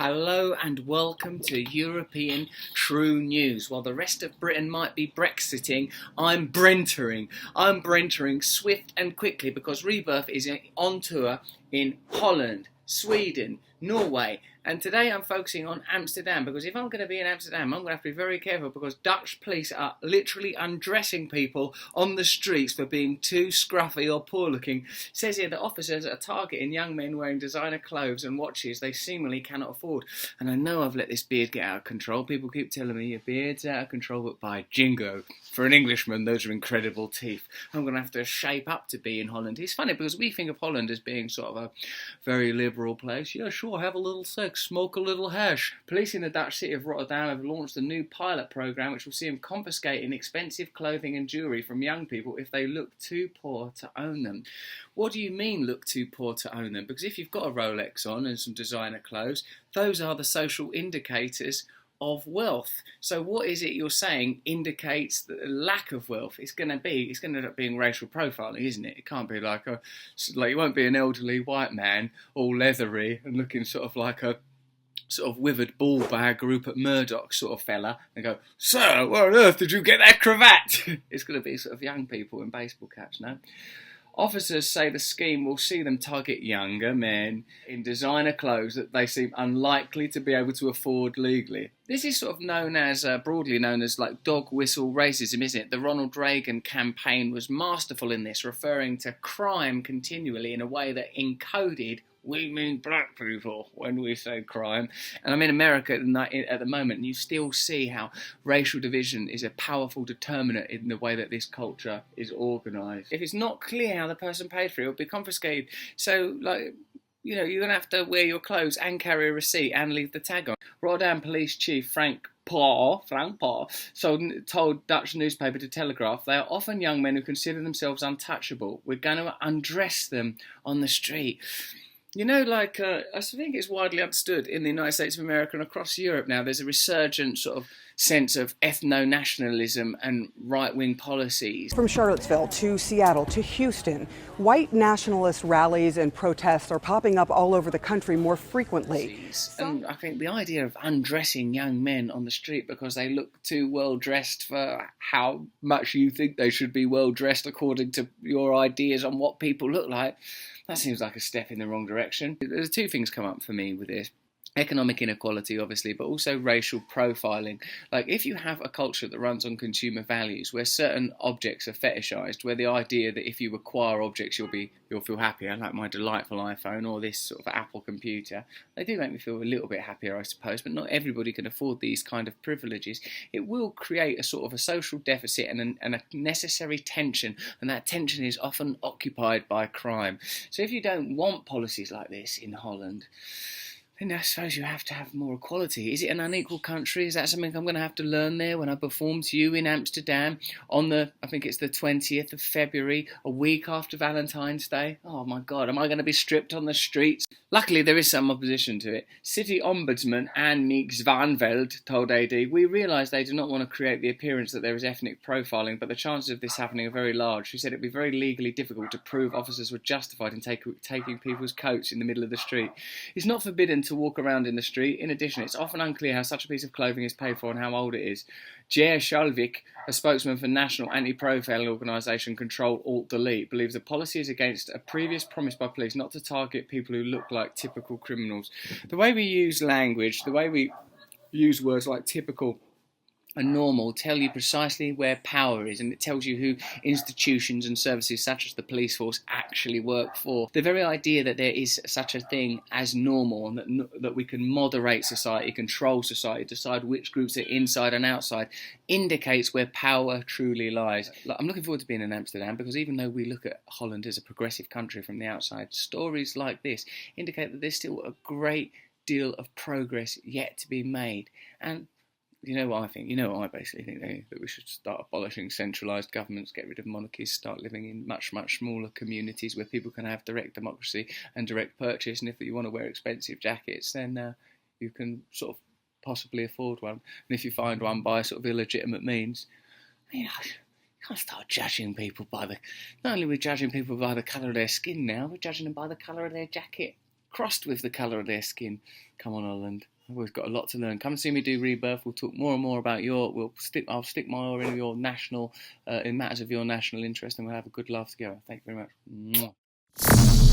Hello and welcome to European True News. While the rest of Britain might be Brexiting, I'm Brentering. I'm Brentering swift and quickly because Rebirth is on tour in Holland, Sweden, Norway, and today I'm focusing on Amsterdam because if I'm going to be in Amsterdam, I'm going to have to be very careful because Dutch police are literally undressing people on the streets for being too scruffy or poor looking. It says here that officers are targeting young men wearing designer clothes and watches they seemingly cannot afford. And I know I've let this beard get out of control. People keep telling me your beard's out of control, but by jingo, for an Englishman, those are incredible teeth. I'm going to have to shape up to be in Holland. It's funny because we think of Holland as being sort of a very liberal place. Yeah, sure, have a little sex, smoke a little hash. Police in the Dutch city of Rotterdam have launched a new pilot program which will see them confiscating expensive clothing and jewellery from young people if they look too poor to own them. What do you mean look too poor to own them? Because if you've got a Rolex on and some designer clothes, those are the social indicators of wealth. So what is it you're saying indicates the lack of wealth? It's going to end up being racial profiling, isn't it? It can't be like it won't be an elderly white man all leathery and looking sort of like a sort of withered ball bag Rupert Murdoch sort of fella and go, "Sir, where on earth did you get that cravat?" It's going to be sort of young people in baseball caps, no? Officers say the scheme will see them target younger men in designer clothes that they seem unlikely to be able to afford legally. This is sort of broadly known as like dog whistle racism, isn't it? The Ronald Reagan campaign was masterful in this, referring to crime continually in a way that encoded "we mean black people" when we say crime. And I'm in America at the moment, and you still see how racial division is a powerful determinant in the way that this culture is organised. If it's not clear how the person paid for it, it'll be confiscated. So, you're going to have to wear your clothes and carry a receipt and leave the tag on. Rotterdam Police Chief Frank Paul told Dutch newspaper De Telegraaf, "They are often young men who consider themselves untouchable. We're going to undress them on the street." You know, I think it's widely understood in the United States of America and across Europe now, there's a resurgent sort of sense of ethno-nationalism and right-wing policies. From Charlottesville to Seattle to Houston, white nationalist rallies and protests are popping up all over the country more frequently. And I think the idea of undressing young men on the street because they look too well dressed for how much you think they should be well dressed according to your ideas on what people look like, that seems like a step in the wrong direction. There's two things come up for me with this. Economic inequality, obviously, but also racial profiling. Like, if you have a culture that runs on consumer values, where certain objects are fetishized, where the idea that if you acquire objects, you'll feel happier, like my delightful iPhone or this sort of Apple computer, they do make me feel a little bit happier, I suppose, but not everybody can afford these kind of privileges. It will create a sort of a social deficit and a necessary tension, and that tension is often occupied by crime. So if you don't want policies like this in Holland, then I suppose you have to have more equality. Is it an unequal country? Is that something I'm going to have to learn there when I perform to you in Amsterdam on I think it's the 20th of February, a week after Valentine's Day? Oh my God, am I going to be stripped on the streets? Luckily, there is some opposition to it. City Ombudsman Anne Meek Zwaanveld told AD, "We realise they do not want to create the appearance that there is ethnic profiling, but the chances of this happening are very large." She said it would be very legally difficult to prove officers were justified in taking people's coats in the middle of the street. It's not forbidden to walk around in the street. In addition, it's often unclear how such a piece of clothing is paid for and how old it is. Jer Schalvik, a spokesman for national anti-profiling organisation Control Alt Delete, believes the policy is against a previous promise by police not to target people who look like typical criminals. The way we use language, the way we use words like typical and normal tell you precisely where power is, and it tells you who institutions and services such as the police force actually work for. The very idea that there is such a thing as normal and that we can moderate society, control society, decide which groups are inside and outside, indicates where power truly lies. I'm looking forward to being in Amsterdam because even though we look at Holland as a progressive country from the outside, stories like this indicate that there's still a great deal of progress yet to be made. And you know what I think? You know what I basically think, that we should start abolishing centralised governments, get rid of monarchies, start living in much, much smaller communities where people can have direct democracy and direct purchase. And if you want to wear expensive jackets, then you can sort of possibly afford one. And if you find one by sort of illegitimate means, you can't start judging people not only are we judging people by the colour of their skin now, we're judging them by the colour of their jacket, crossed with the colour of their skin. Come on, Holland. We've got a lot to learn. Come and see me do Rebirth. We'll talk more and more about I'll stick my oar in your national, in matters of your national interest, and we'll have a good laugh together. Thank you very much. Mwah.